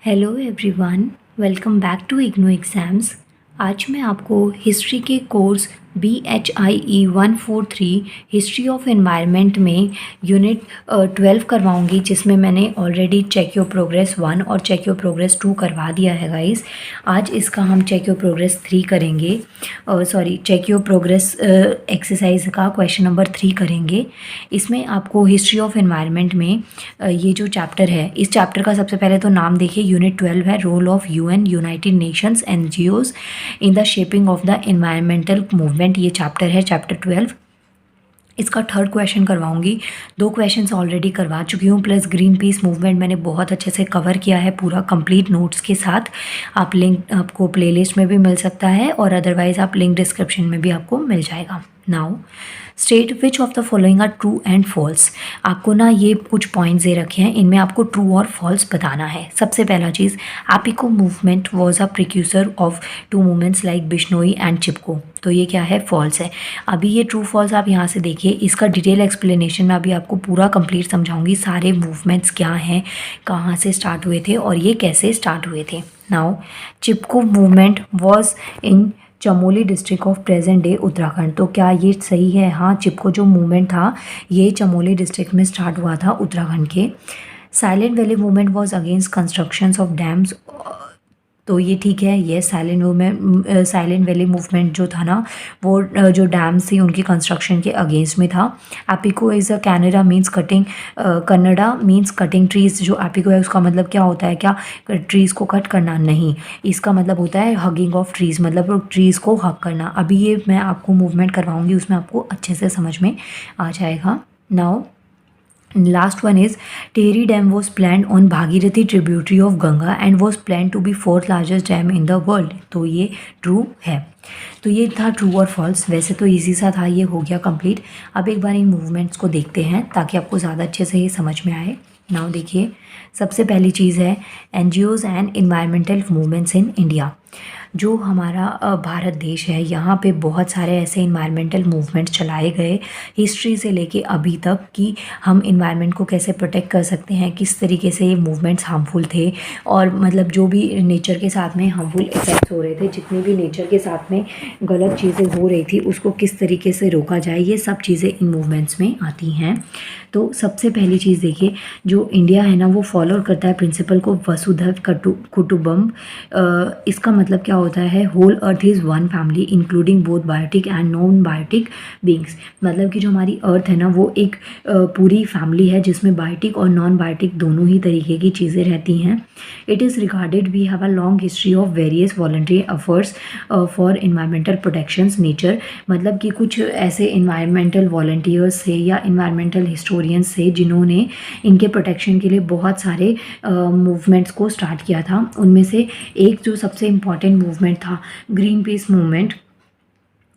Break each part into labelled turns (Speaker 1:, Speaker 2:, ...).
Speaker 1: Hello everyone, welcome back to IGNOU exams. आज मैं आपको हिस्ट्री के course BHIE 143 history of environment में यूनिट 12 करवाऊंगी, जिसमें मैंने ऑलरेडी चेक योर प्रोग्रेस 1 और चेक योर प्रोग्रेस 2 करवा दिया है गाइस। आज इसका हम चेक योर प्रोग्रेस 3 करेंगे, चेक योर प्रोग्रेस एक्सरसाइज का क्वेश्चन नंबर 3 करेंगे। इसमें आपको हिस्ट्री ऑफ एनवायरनमेंट में ये जो चैप्टर है, इस चैप्टर का सबसे पहले तो नाम देखिए, यूनिट 12 है, role of UN United Nations NGOs in the shaping of the environmental movement. ये चैप्टर है, चैप्टर 12। इसका थर्ड क्वेश्चन करवाऊंगी। 2 क्वेश्चंस ऑलरेडी करवा चुकी हूँ, प्लस ग्रीन पीस मूवमेंट मैंने बहुत अच्छे से कवर किया है पूरा कंप्लीट नोट्स के साथ। आप लिंक आपको प्लेलिस्ट में भी मिल सकता है और अदरवाइज आप लिंक डिस्क्रिप्शन में भी आपको मिल जाएगा। Now state which of the following are true and false. आपको ना ये कुछ पॉइंट्स दे रखे हैं, इनमें आपको ट्रू और फॉल्स बताना है। सबसे पहला चीज़, Appiko movement was a precursor of 2 movements like Bishnoi and Chipko. तो ये क्या है, फॉल्स है। अभी ये ट्रू फॉल्स आप यहाँ से देखिए, इसका डिटेल एक्सप्लेनेशन में अभी आपको पूरा कंप्लीट समझाऊंगी, सारे मूवमेंट्स क्या हैं, कहाँ से स्टार्ट हुए थे और ये कैसे स्टार्ट हुए थे। Now Chipko movement was in Chamoli district of present day Uttarakhand. तो क्या ये सही है? हाँ, चिपको जो मूवमेंट था ये चमोली डिस्ट्रिक्ट में स्टार्ट हुआ था उत्तराखंड के। Silent Valley movement was against constructions of dams. तो ये ठीक है, ये साइलेंट वैली मूवमेंट जो था ना, वो जो डैम्स थी उनकी कंस्ट्रक्शन के अगेंस्ट में था। Appiko is a Canada means cutting, Kannada means cutting trees. जो एपिको है उसका मतलब क्या होता है, क्या ट्रीज़ को कट करना? नहीं, इसका मतलब होता है हगिंग ऑफ ट्रीज़, मतलब ट्रीज़ को हग करना। अभी ये मैं आपको मूवमेंट करवाऊंगी, उसमें आपको अच्छे से समझ में आ जाएगा। Now last one is Tehri Dam was planned on Bhagirathi tributary of Ganga and was planned to be 4th largest dam in the world। तो ये ट्रू है। तो ये था ट्रू और फॉल्स। वैसे तो इजी सा था, ये हो गया कंप्लीट। अब एक बार इन मूवमेंट्स को देखते हैं ताकि आपको ज़्यादा अच्छे से ये समझ में आए। नाउ देखिए, सबसे पहली चीज़ है NGOs and environmental movements in India. जो हमारा भारत देश है, यहाँ पे बहुत सारे ऐसे इन्वायरमेंटल मूवमेंट्स चलाए गए हिस्ट्री से लेके अभी तक, कि हम इन्वायरमेंट को कैसे प्रोटेक्ट कर सकते हैं, किस तरीके से ये मूवमेंट्स हार्मफुल थे, और मतलब जो भी नेचर के साथ में हार्मफुल इफेक्ट्स हो रहे थे, जितनी भी नेचर के साथ में गलत चीज़ें हो रही थी, उसको किस तरीके से रोका जाए, ये सब चीज़ें इन मूवमेंट्स में आती हैं। तो सबसे पहली चीज़ देखिए, जो इंडिया है ना, वो फॉलो करता है प्रिंसिपल को वसुधैव कुटुंबकम। इसका मतलब क्या होता है, whole earth is one family including both biotic and non biotic beings. मतलब कि जो हमारी अर्थ है ना, वो एक पूरी फैमिली है जिसमें बायोटिक और नॉन बायोटिक दोनों ही तरीके की चीज़ें रहती हैं। It is regarded we have a long history of various voluntary efforts for environmental protections nature. मतलब कि कुछ ऐसे इन्वायरमेंटल वॉलंटियर्स से या इन्वायरमेंटल हिस्टोरियंस से जिन्होंने इनके प्रोटेक्शन के लिए बहुत सारे मूवमेंट्स को स्टार्ट किया था। उनमें से एक जो सबसे इम्पॉर्टेंट मूवमेंट था, ग्रीन पीस मूवमेंट,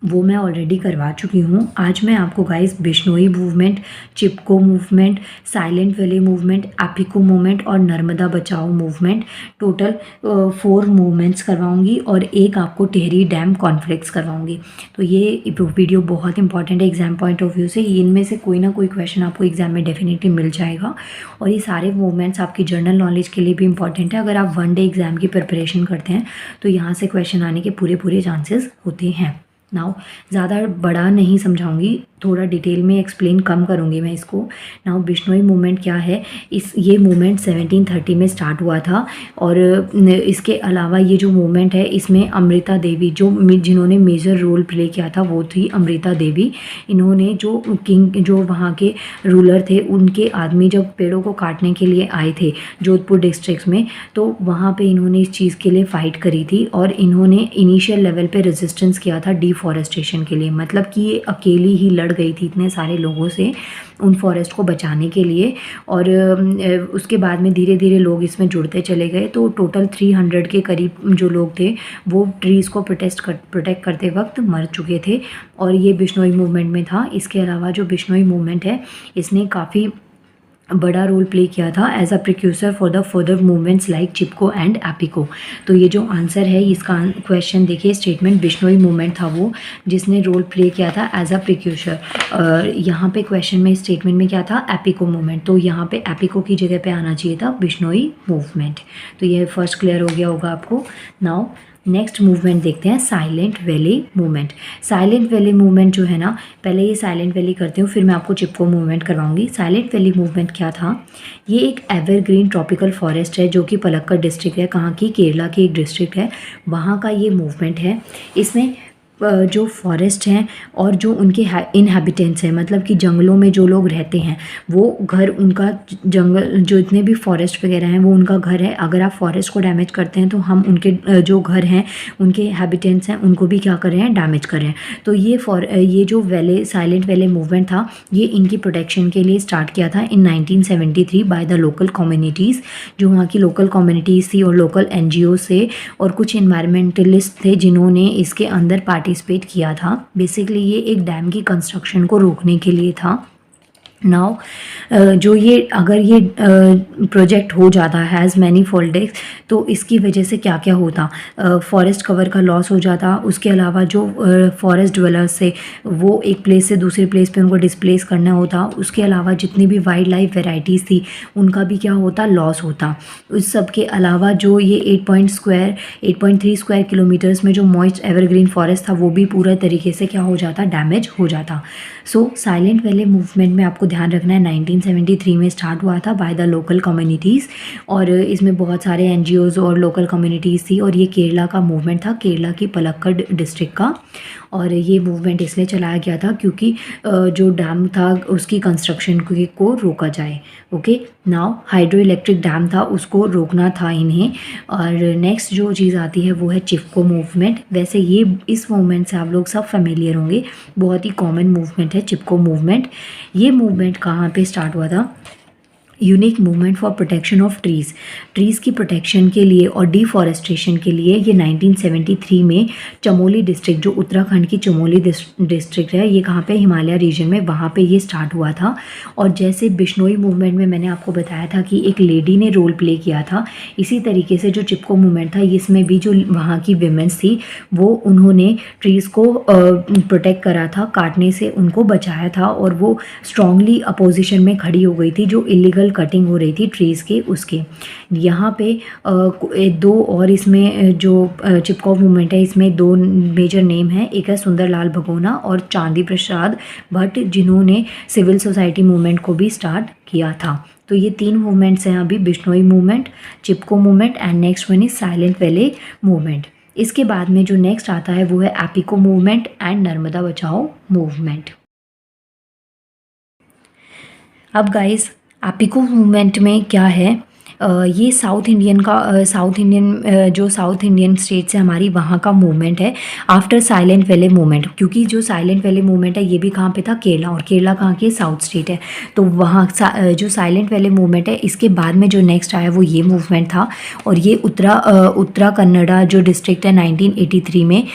Speaker 1: वो मैं ऑलरेडी करवा चुकी हूँ। आज मैं आपको guys Bishnoi movement, Chipko movement, Silent Valley movement, Appiko movement और नर्मदा बचाओ मूवमेंट, टोटल 4 मूवमेंट्स करवाऊँगी और एक आपको टेहरी डैम कॉन्फ्लिक्ट्स करवाऊँगी। तो ये वीडियो बहुत इंपॉर्टेंट है एग्जाम पॉइंट ऑफ व्यू से। इनमें से कोई ना कोई क्वेश्चन आपको एग्जाम में डेफिनेटली मिल जाएगा, और ये सारे मूवमेंट्स आपकी जर्नल नॉलेज के लिए भी इंपॉर्टेंट है। अगर आप 1 डे एग्जाम की प्रिपरेशन करते हैं तो यहाँ से क्वेश्चन आने के पूरे चांसेस होते हैं। नाउ ज़्यादा बड़ा नहीं समझाऊंगी, थोड़ा डिटेल में एक्सप्लेन कम करूंगी मैं इसको। नाउ बिश्नोई मूवमेंट क्या है, ये मूवमेंट 1730 में स्टार्ट हुआ था, और इसके अलावा ये जो मूवमेंट है, इसमें अमृता देवी जिन्होंने मेजर रोल प्ले किया था, वो थी अमृता देवी। इन्होंने जो वहाँ के रूलर थे, उनके आदमी जब पेड़ों को काटने के लिए आए थे जोधपुर डिस्ट्रिक्ट में, तो वहाँ पे इन्होंने इस चीज़ के लिए फ़ाइट करी थी, और इन्होंने इनिशियल लेवल पे रेजिस्टेंस किया था डिफॉरेस्टेशन के लिए। मतलब कि ये अकेली ही लड़ गई थी इतने सारे लोगों से उन फॉरेस्ट को बचाने के लिए, और उसके बाद में धीरे धीरे लोग इसमें जुड़ते चले गए। तो टोटल 300 के करीब जो लोग थे, वो ट्रीज़ को प्रोटेक्ट करते वक्त मर चुके थे, और ये बिश्नोई मूवमेंट में था। इसके अलावा जो बिश्नोई मूवमेंट है, इसने काफ़ी बड़ा रोल प्ले किया था as a precursor for the further movements like Chipko and Appiko. तो ये जो आंसर है इसका क्वेश्चन देखिए, स्टेटमेंट बिश्नोई मूवमेंट था वो जिसने रोल प्ले किया था एज अ प्रिक्यूसर। यहाँ पे क्वेश्चन में स्टेटमेंट में क्या था, एपिको मूवमेंट, तो यहाँ पे एपिको की जगह पे आना चाहिए था बिश्नोई मूवमेंट। तो ये फर्स्ट क्लियर हो गया होगा आपको। नाउ नेक्स्ट मूवमेंट देखते हैं, silent Valley movement. Silent Valley movement जो है ना, पहले ये साइलेंट वैली करती हूँ फिर मैं आपको चिपको मूवमेंट करवाऊंगी। साइलेंट वैली मूवमेंट क्या था, ये एक एवरग्रीन ट्रॉपिकल फॉरेस्ट है जो कि पलक्कड़ डिस्ट्रिक्ट है, कहाँ की, केरला की एक डिस्ट्रिक्ट है, वहाँ का ये मूवमेंट है। इसमें जो फॉरेस्ट हैं और जो उनके इनहैबिटेंट्स हैं, मतलब कि जंगलों में जो लोग रहते हैं, वो घर उनका, जंगल जो इतने भी फॉरेस्ट वगैरह हैं वो उनका घर है। अगर आप फॉरेस्ट को डैमेज करते हैं तो हम उनके जो घर हैं, उनके हैबिटेंट्स हैं, उनको भी क्या कर रहे हैं, डैमेज कर रहे हैं। तो ये जो वैली, साइलेंट वैली मूवमेंट था, ये इनकी प्रोटेक्शन के लिए स्टार्ट किया था इन 1973 बाय द लोकल कम्युनिटीज़। जो वहाँ की लोकल कम्युनिटीज़ थी और लोकल NGO से और कुछ इन्वायरमेंटलिस्ट थे जिन्होंने इसके अंदर पार्टिसिपेट किया था। बेसिकली ये एक डैम की कंस्ट्रक्शन को रोकने के लिए था। नाउ जो ये अगर ये प्रोजेक्ट हो जाता हैज़ मैनी फोल्डेक्स, तो इसकी वजह से क्या क्या होता, फॉरेस्ट कवर का लॉस हो जाता। उसके अलावा जो फॉरेस्ट ड्वेलर्स से वो एक प्लेस से दूसरे प्लेस पे उनको डिस्प्लेस करना होता। उसके अलावा जितनी भी वाइल्ड लाइफ वेराइटीज़ थी उनका भी क्या होता, लॉस होता। उस सब के अलावा जो ये 8.3 स्क्वायर किलोमीटर्स में जो मॉइस्ट एवरग्रीन फॉरेस्ट था वो भी पूरा तरीके से क्या हो जाता, डैमेज हो जाता। सो साइलेंट वैली मूवमेंट में आपको ध्यान रखना है 1973 में स्टार्ट हुआ था बाय द लोकल कम्युनिटीज़, और इसमें बहुत सारे NGOs और लोकल कम्युनिटीज़ थी। और ये केरला का मूवमेंट था, केरला की पलक्कड़ डिस्ट्रिक्ट का। और ये मूवमेंट इसलिए चलाया गया था क्योंकि जो डैम था उसकी कंस्ट्रक्शन को रोका जाए। Okay, now hydro electric dam था उसको रोकना था इन्हें। और नेक्स्ट जो चीज़ आती है वो है चिपको मूवमेंट। वैसे ये इस मूवमेंट से आप लोग सब फेमिलियर होंगे, बहुत ही कॉमन मूवमेंट है चिपको मूवमेंट। ये मूवमेंट कहाँ पे स्टार्ट हुआ था, unique movement for protection of trees की प्रोटेक्शन के लिए और डिफॉरेस्टेशन के लिए। ये 1973 में चमोली डिस्ट्रिक्ट, जो उत्तराखंड की चमोली डिस्ट्रिक्ट है, ये कहाँ पे, हिमालय रीजन में, वहाँ पे ये स्टार्ट हुआ था। और जैसे बिश्नोई मूवमेंट में मैंने आपको बताया था कि एक लेडी ने रोल प्ले किया था, इसी तरीके से जो चिपको मूवमेंट था इसमें भी जो वहाँ की विमेंस थी वो उन्होंने ट्रीज़ को प्रोटेक्ट करा था, काटने से उनको बचाया था। और वो स्ट्रांगली अपोजिशन में खड़ी हो गई थी जो इलीगल कटिंग हो रही थी ट्रीज़ के उसके। यहाँ पे दो और इसमें जो चिपको मूवमेंट है इसमें दो मेजर नेम हैं, एक है सुंदरलाल भगोना और चांदी प्रसाद भट्ट, जिन्होंने सिविल सोसाइटी मूवमेंट को भी स्टार्ट किया था। तो ये 3 मूवमेंट्स हैं अभी, Bishnoi movement, Chipko movement and next one is silent Valley movement. इसके बाद में जो नेक्स्ट आता है वो है एपिको मूवमेंट एंड नर्मदा बचाओ मूवमेंट। अब गाइस एपिको मूवमेंट में क्या है, ये साउथ इंडियन जो साउथ इंडियन स्टेट्स है हमारी, वहाँ का मूवमेंट है आफ्टर साइलेंट वैली मूवमेंट। क्योंकि जो साइलेंट वैली मूवमेंट है ये भी कहाँ पे था, केरला, और केरला कहाँ की, साउथ स्टेट है। तो वहाँ जो साइलेंट वैली मूवमेंट है इसके बाद में जो नेक्स्ट आया वो ये मूवमेंट था। और ये उत्तरा कन्नड़ा जो डिस्ट्रिक्ट है 1983 में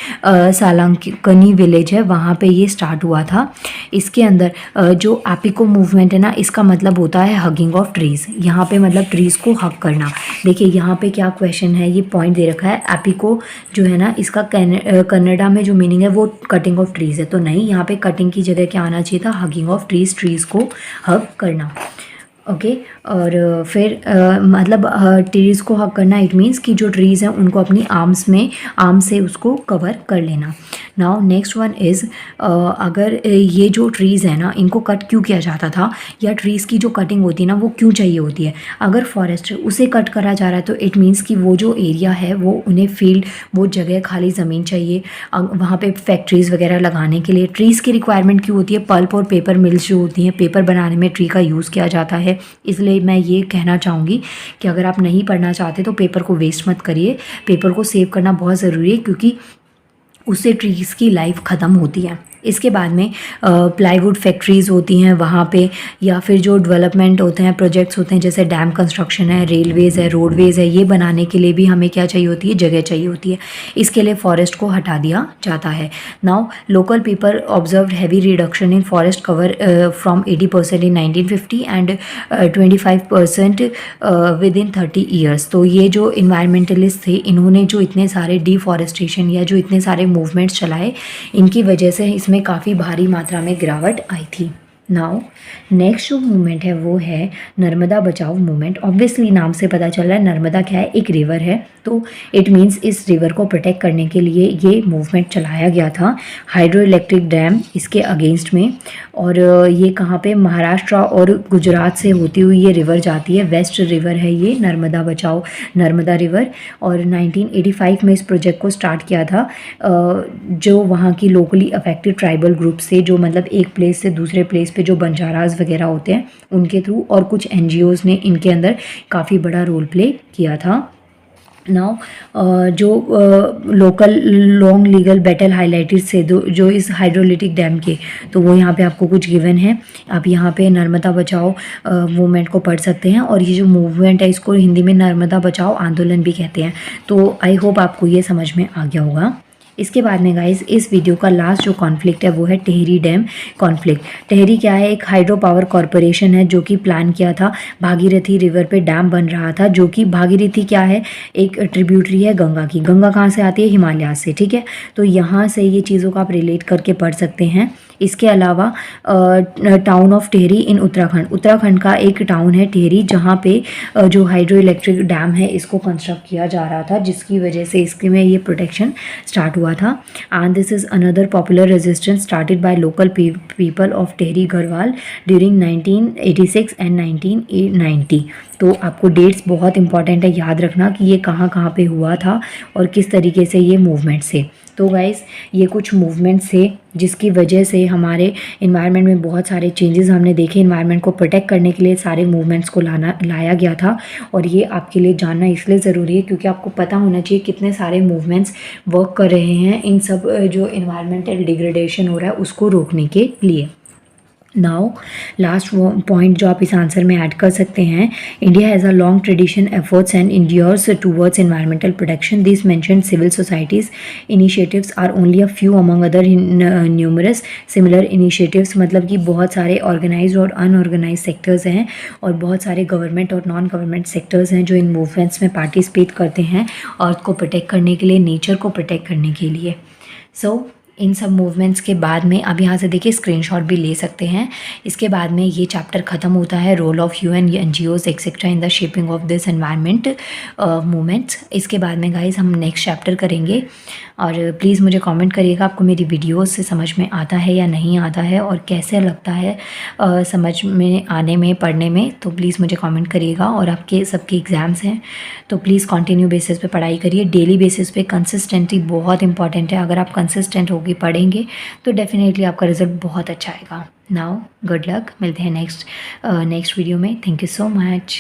Speaker 1: सालंकनी विलेज है, वहाँ पर ये स्टार्ट हुआ था। इसके अंदर जो एपिको मूवमेंट है ना, इसका मतलब होता है हगिंग ऑफ ट्रीज़। यहाँ पे मतलब ट्रीज़ को हक करना। देखिए यहाँ पे क्या क्वेश्चन है, ये पॉइंट दे रखा है, एपिको जो है ना इसका कन्नड़ा में जो मीनिंग है वो कटिंग ऑफ ट्रीज़ है। तो नहीं, यहाँ पे कटिंग की जगह क्या आना चाहिए था, हगिंग ऑफ ट्रीज़ को हक करना। ओके और फिर मतलब ट्रीज़ को हक करना, इट मीन्स कि जो ट्रीज़ हैं उनको अपनी आर्म से उसको कवर कर लेना। नाउ नेक्स्ट वन इज़, अगर ये जो ट्रीज़ है ना इनको कट क्यों किया जाता था, या ट्रीज़ की जो कटिंग होती है ना वो क्यों चाहिए होती है। अगर फॉरेस्ट उसे कट करा जा रहा है तो इट मीन्स कि वो जो एरिया है वो उन्हें फील्ड, वो जगह, खाली ज़मीन चाहिए वहाँ पे फैक्ट्रीज़ वगैरह लगाने के लिए। ट्रीज़ की रिक्वायरमेंट क्यों होती है, पल्प और पेपर मिल्स जो होती हैं, पेपर बनाने में ट्री का यूज़ किया जाता है। इसलिए मैं ये कहना चाहूँगी कि अगर आप नहीं पढ़ना चाहते तो पेपर को वेस्ट मत करिए, पेपर को सेव करना बहुत ज़रूरी है क्योंकि उससे ट्रीज़ की लाइफ ख़त्म होती है। इसके बाद में प्लाईवुड फैक्ट्रीज़ होती हैं वहाँ पे, या फिर जो डेवलपमेंट होते हैं, प्रोजेक्ट्स होते हैं, जैसे डैम कंस्ट्रक्शन है, रेलवेज़ है, रोडवेज़ है, ये बनाने के लिए भी हमें क्या चाहिए होती है, जगह चाहिए होती है। इसके लिए फॉरेस्ट को हटा दिया जाता है। Now local people observe heavy reduction in forest cover from 80% in 1950 and 25% with in 30 years. तो ये जो इन्वायरमेंटलिस्ट थे, इन्होंने जो इतने सारे डिफॉरेस्टेशन या जो इतने सारे मूवमेंट्स चलाए, इनकी वजह से इसमें काफ़ी भारी मात्रा में गिरावट आई थी। नाउ नेक्स्ट जो मूवमेंट है वो है नर्मदा बचाओ मूवमेंट। ऑब्वियसली नाम से पता चल रहा है नर्मदा क्या है, एक रिवर है, तो इट मीन्स इस रिवर को प्रोटेक्ट करने के लिए ये मूवमेंट चलाया गया था हाइड्रो इलेक्ट्रिक डैम इसके अगेंस्ट में। और ये कहाँ पे, महाराष्ट्र और गुजरात से होती हुई ये रिवर जाती है, वेस्ट रिवर है ये नर्मदा बचाओ नर्मदा रिवर। और 1985 में इस प्रोजेक्ट को स्टार्ट किया था जो वहाँ की लोकली अफेक्टेड ट्राइबल ग्रुप से, जो मतलब एक प्लेस से दूसरे प्लेस पे जो बंजाराज वगैरह होते हैं उनके थ्रू, और कुछ एनजीओज़ ने इनके अंदर काफ़ी बड़ा रोल प्ले किया था। नाउ जो local long legal battle highlighted से जो इस हाइड्रोलिटिक डैम के, तो वो यहाँ पे आपको कुछ गिवन है। आप यहाँ पे नर्मदा बचाओ मूवमेंट को पढ़ सकते हैं, और ये जो मूवमेंट है इसको हिंदी में नर्मदा बचाओ आंदोलन भी कहते हैं। तो आई होप आपको ये समझ में आ गया होगा। इसके बाद में गाइस इस वीडियो का लास्ट जो कॉन्फ्लिक्ट है वो है टेहरी डैम कॉन्फ्लिक्ट। टेहरी क्या है, एक हाइड्रो पावर कॉरपोरेशन है जो कि प्लान किया था, भागीरथी रिवर पे डैम बन रहा था, जो कि भागीरथी क्या है, एक ट्रिब्यूटरी है गंगा की। गंगा कहाँ से आती है, हिमालय से, ठीक है। तो यहाँ से ये चीज़ों को आप रिलेट करके पढ़ सकते हैं। इसके अलावा टाउन ऑफ टेहरी इन उत्तराखंड, उत्तराखंड का एक टाउन है टेहरी, जहाँ पे जो हाइड्रो इलेक्ट्रिक डैम है इसको कंस्ट्रक्ट किया जा रहा था, जिसकी वजह से इसके में ये प्रोटेक्शन स्टार्ट हुआ था। And this is another popular resistance started by local people of Tehri Garhwal during 1986 and 1990। तो आपको डेट्स बहुत इंपॉर्टेंट है, याद रखना कि ये कहाँ कहाँ पे हुआ था और किस तरीके से ये मूवमेंट्स थे। तो गाइस ये कुछ मूवमेंट्स थे जिसकी वजह से हमारे इन्वायरमेंट में बहुत सारे चेंजेस हमने देखे। इन्वायरमेंट को प्रोटेक्ट करने के लिए सारे मूवमेंट्स को लाया गया था, और ये आपके लिए जानना इसलिए ज़रूरी है क्योंकि आपको पता होना चाहिए कितने सारे मूवमेंट्स वर्क कर रहे हैं इन सब जो इन्वायरमेंटल डिग्रेडेशन हो रहा है उसको रोकने के लिए। नाउ लास्ट पॉइंट जो आप इस आंसर में ऐड कर सकते हैं, India has a long tradition efforts and endures towards environmental protection. This mention civil societies initiatives are only a few among other numerous similar initiatives. मतलब कि बहुत सारे ऑर्गेनाइज्ड और अनऑर्गेनाइज सेक्टर्स हैं, और बहुत सारे गवर्नमेंट और नॉन गवर्नमेंट सेक्टर्स हैं जो इन मूवमेंट्स में पार्टिसिपेट करते हैं अर्थ को प्रोटेक्ट करने के लिए, नेचर को प्रोटेक्ट करने के लिए। सो इन सब मूवमेंट्स के बाद में अब यहाँ से देखिए स्क्रीनशॉट भी ले सकते हैं। इसके बाद में ये चैप्टर ख़त्म होता है, role of UN, NGOs etcetera in the shaping of this environment movements. इसके बाद में गाइस हम नेक्स्ट चैप्टर करेंगे, और प्लीज़ मुझे कमेंट करिएगा आपको मेरी वीडियोस से समझ में आता है या नहीं आता है, और कैसे लगता है समझ में आने में, पढ़ने में। तो प्लीज़ मुझे कमेंट करिएगा। और आपके सबके एग्ज़ाम्स हैं तो प्लीज़ कंटिन्यू बेसिस पे पढ़ाई करिए, डेली बेसिस पे। कंसिस्टेंसी बहुत इंपॉर्टेंट है, अगर आप कंसिस्टेंट होकर पढ़ेंगे तो डेफिनेटली आपका रिजल्ट बहुत अच्छा आएगा। नाउ गुड लक, मिलते हैं नेक्स्ट वीडियो में। Thank you so much.